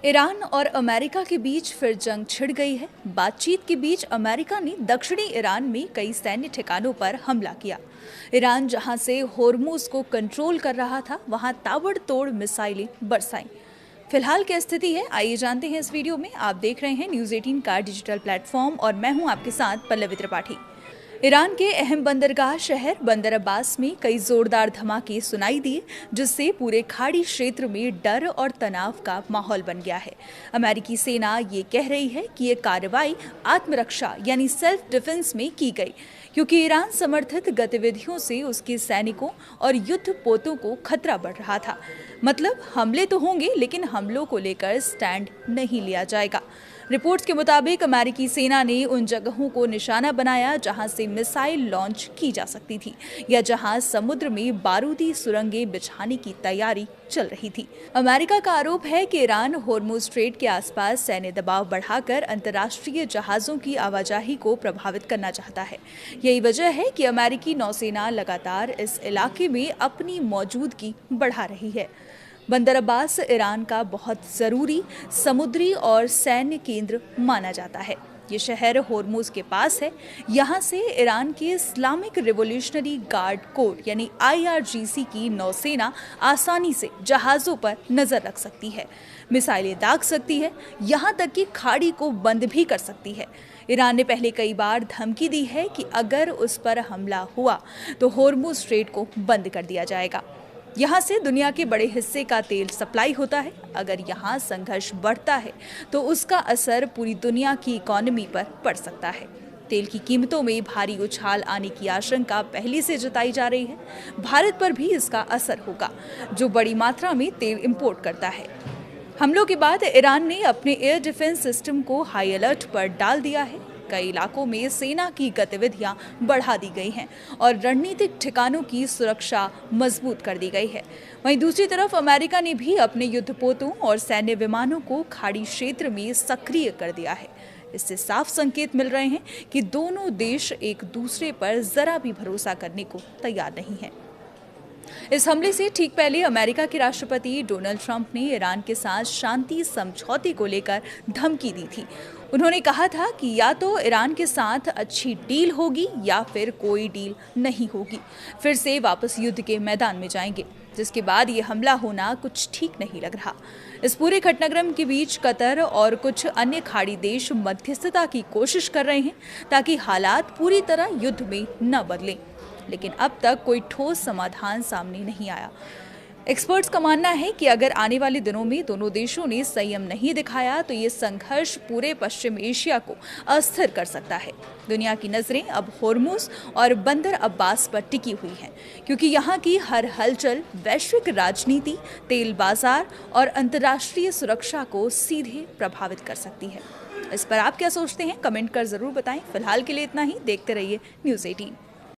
Iran और America के बीच फिर जंग छिड़ गई है। बातचीत के बीच अमेरिका ने दक्षिणी ईरान में कई सैन्य ठिकानों पर हमला किया। ईरान जहां से होर्मुज को कंट्रोल कर रहा था, वहां ताबड़तोड़ मिसाइलें बरसाईं। फिलहाल क्या स्थिति है, आइए जानते हैं इस वीडियो में। आप देख रहे हैं न्यूज़ 18 का डिजिटल प्लेटफॉर्म और मैं हूं आपके साथ पल्लवी त्रिपाठी। ईरान के अहम बंदरगाह शहर बंदर अब्बास में कई जोरदार धमाके सुनाई दिए, जिससे पूरे खाड़ी क्षेत्र में डर और तनाव का माहौल बन गया है। अमेरिकी सेना ये कह रही है कि ये कार्रवाई आत्मरक्षा यानी सेल्फ डिफेंस में की गई, क्योंकि ईरान समर्थित गतिविधियों से उसके सैनिकों और युद्ध पोतों को खतरा बढ़ रहा था। मतलब हमले तो होंगे, लेकिन हमलों को लेकर स्टैंड नहीं लिया जाएगा। रिपोर्ट्स के मुताबिक अमेरिकी सेना ने उन जगहों को निशाना बनाया जहां से मिसाइल लॉन्च की जा सकती थी या जहां समुद्र में बारूदी सुरंगें बिछाने की तैयारी चल रही थी। अमेरिका का आरोप है कि ईरान होर्मुज स्ट्रेट के आसपास सैन्य दबाव बढ़ाकर अंतर्राष्ट्रीय जहाजों की आवाजाही को प्रभावित करना चाहता है। यही वजह है कि अमेरिकी नौसेना लगातार इस इलाके में अपनी मौजूदगी बढ़ा रही है। बंदर अब्बास ईरान का बहुत ज़रूरी समुद्री और सैन्य केंद्र माना जाता है। ये शहर होर्मुज के पास है। यहाँ से ईरान के इस्लामिक रिवोल्यूशनरी गार्ड कोर यानी IRGC की नौसेना आसानी से जहाज़ों पर नज़र रख सकती है, मिसाइलें दाग सकती है, यहाँ तक कि खाड़ी को बंद भी कर सकती है। ईरान ने पहले कई बार धमकी दी है कि अगर उस पर हमला हुआ तो होर्मुज स्ट्रेट को बंद कर दिया जाएगा। यहाँ से दुनिया के बड़े हिस्से का तेल सप्लाई होता है। अगर यहाँ संघर्ष बढ़ता है तो उसका असर पूरी दुनिया की इकोनॉमी पर पड़ सकता है। तेल की कीमतों में भारी उछाल आने की आशंका पहले से जताई जा रही है। भारत पर भी इसका असर होगा, जो बड़ी मात्रा में तेल इंपोर्ट करता है। हमलों के बाद ईरान ने अपने एयर डिफेंस सिस्टम को हाई अलर्ट पर डाल दिया है। कई इलाकों में सेना की गतिविधियां बढ़ा दी गई हैं और रणनीतिक ठिकानों की सुरक्षा मजबूत कर दी गई है। वहीं दूसरी तरफ अमेरिका ने भी अपने युद्धपोतों और सैन्य विमानों को खाड़ी क्षेत्र में सक्रिय कर दिया है। इससे साफ संकेत मिल रहे हैं कि दोनों देश एक दूसरे पर जरा भी भरोसा करने को तैयार नहीं है। इस हमले से ठीक पहले अमेरिका के राष्ट्रपति डोनाल्ड ट्रंप ने ईरान के साथ शांति समझौते को लेकर धमकी दी थी। उन्होंने कहा था कि या तो ईरान के साथ अच्छी डील होगी या फिर कोई डील नहीं होगी, फिर से वापस युद्ध के मैदान में जाएंगे। जिसके बाद ये हमला होना कुछ ठीक नहीं लग रहा। इस पूरे घटनाक्रम के बीच कतर और कुछ अन्य खाड़ी देश मध्यस्थता की कोशिश कर रहे हैं ताकि हालात पूरी तरह युद्ध में न बदलें, लेकिन अब तक कोई ठोस समाधान सामने नहीं आया। एक्सपर्ट्स का मानना है कि अगर आने वाले दिनों में दोनों देशों ने संयम नहीं दिखाया तो ये संघर्ष पूरे पश्चिम एशिया को अस्थिर कर सकता है। दुनिया की नज़रें अब होर्मुज और बंदर अब्बास पर टिकी हुई हैं, क्योंकि यहाँ की हर हलचल वैश्विक राजनीति, तेल बाजार और अंतर्राष्ट्रीय सुरक्षा को सीधे प्रभावित कर सकती है। इस पर आप क्या सोचते हैं, कमेंट कर जरूर बताएं। फिलहाल के लिए इतना ही। देखते रहिए न्यूज़ 18।